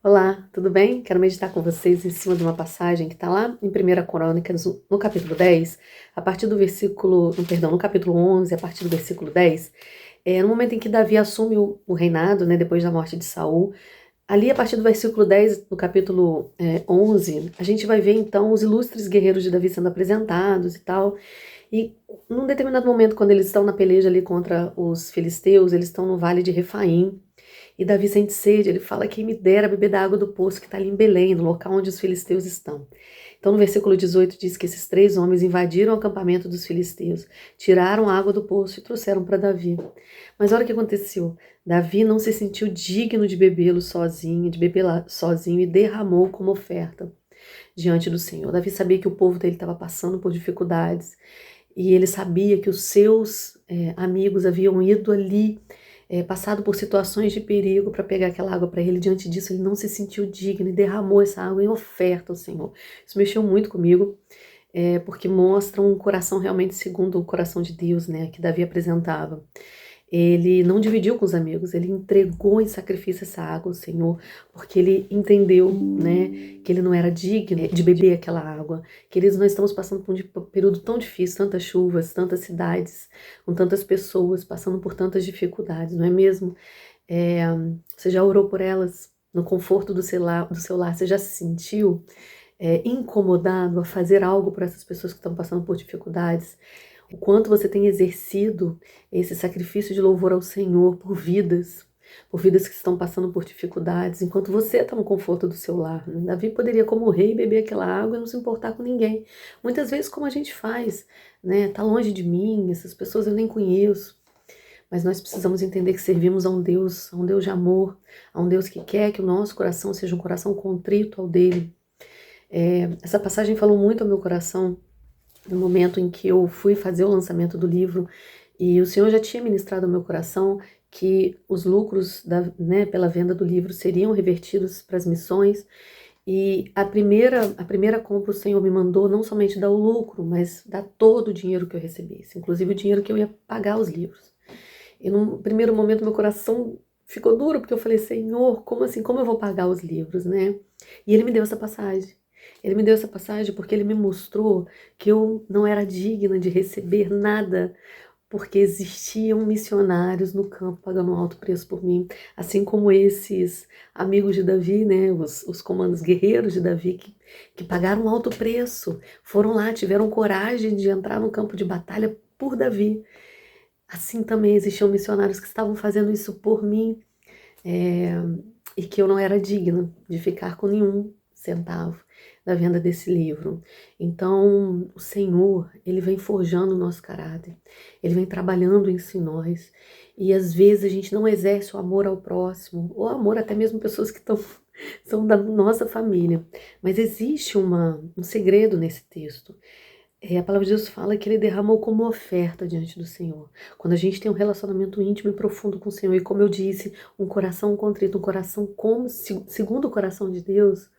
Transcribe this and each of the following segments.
Olá, tudo bem? Quero meditar com vocês em cima de uma passagem que está lá em 1 Crônicas, no capítulo 10, a partir do versículo, no, perdão, no capítulo 11, a partir do versículo 10, no momento em que Davi assume o reinado, né, depois da morte de Saul. Ali, a partir do versículo 10 do capítulo 11, a gente vai ver então os ilustres guerreiros de Davi sendo apresentados e tal. E num determinado momento, quando eles estão na peleja ali contra os filisteus, eles estão no vale de Refaim. E Davi sente sede, ele fala: quem me dera beber da água do poço que está ali em Belém, no local onde os filisteus estão. Então no versículo 18 diz que esses 3 homens invadiram o acampamento dos filisteus, tiraram a água do poço e trouxeram para Davi. Mas olha o que aconteceu. Davi não se sentiu digno de bebê-lo sozinho, de beber lá sozinho, e derramou como oferta diante do Senhor. Davi sabia que o povo dele estava passando por dificuldades, e ele sabia que os seus amigos haviam ido ali, passado por situações de perigo para pegar aquela água para ele. Diante disso, ele não se sentiu digno e derramou essa água em oferta ao Senhor. Isso mexeu muito comigo, porque mostra um coração realmente segundo o coração de Deus, né, que Davi apresentava. Ele não dividiu com os amigos, ele entregou em sacrifício essa água ao Senhor, porque ele entendeu, né, que ele não era digno de beber aquela água, que nós estamos passando por um período tão difícil, tantas chuvas, tantas cidades, com tantas pessoas passando por tantas dificuldades, não é mesmo? Você já orou por elas no conforto do seu lar, você já se sentiu incomodado a fazer algo por essas pessoas que estão passando por dificuldades? O quanto você tem exercido esse sacrifício de louvor ao Senhor por vidas que estão passando por dificuldades, enquanto você está no conforto do seu lar. Davi poderia, como rei, beber aquela água e não se importar com ninguém. Muitas vezes, como a gente faz, né? Tá longe de mim, essas pessoas eu nem conheço. Mas nós precisamos entender que servimos a um Deus de amor, a um Deus que quer que o nosso coração seja um coração contrito ao dele. Essa passagem falou muito ao meu coração no momento em que eu fui fazer o lançamento do livro, e o Senhor já tinha ministrado ao meu coração que os lucros pela venda do livro seriam revertidos para as missões. E a primeira compra o Senhor me mandou não somente dar o lucro, mas dar todo o dinheiro que eu recebesse, inclusive o dinheiro que eu ia pagar os livros. E num primeiro momento meu coração ficou duro, porque eu falei: Senhor, como assim? Como eu vou pagar os livros, né? E Ele me deu essa passagem. Ele me deu essa passagem porque ele me mostrou que eu não era digna de receber nada, porque existiam missionários no campo pagando um alto preço por mim, assim como esses amigos de Davi, né, os comandos guerreiros de Davi, que pagaram um alto preço, foram lá, tiveram coragem de entrar no campo de batalha por Davi. Assim também existiam missionários que estavam fazendo isso por mim, e que eu não era digna de ficar com nenhum centavo da venda desse livro. Então, o Senhor, Ele vem forjando o nosso caráter, Ele vem trabalhando isso em nós, e às vezes a gente não exerce o amor ao próximo, ou amor até mesmo pessoas que são da nossa família, mas existe um segredo nesse texto. A palavra de Deus fala que Ele derramou como oferta diante do Senhor. Quando a gente tem um relacionamento íntimo e profundo com o Senhor, e como eu disse, um coração contrito, um coração segundo o coração de Deus,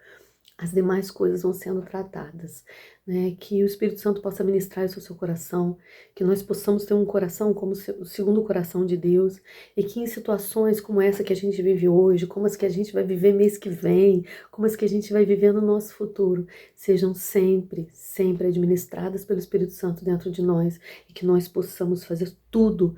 as demais coisas vão sendo tratadas, né? Que o Espírito Santo possa ministrar isso ao seu coração, que nós possamos ter um coração como o segundo coração de Deus, e que em situações como essa que a gente vive hoje, como as que a gente vai viver mês que vem, como as que a gente vai viver no nosso futuro, sejam sempre, sempre administradas pelo Espírito Santo dentro de nós, e que nós possamos fazer tudo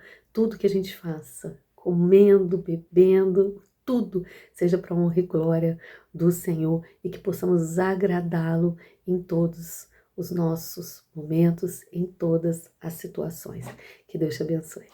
que a gente faça, comendo, bebendo, tudo seja para a honra e glória do Senhor, e que possamos agradá-lo em todos os nossos momentos, em todas as situações. Que Deus te abençoe.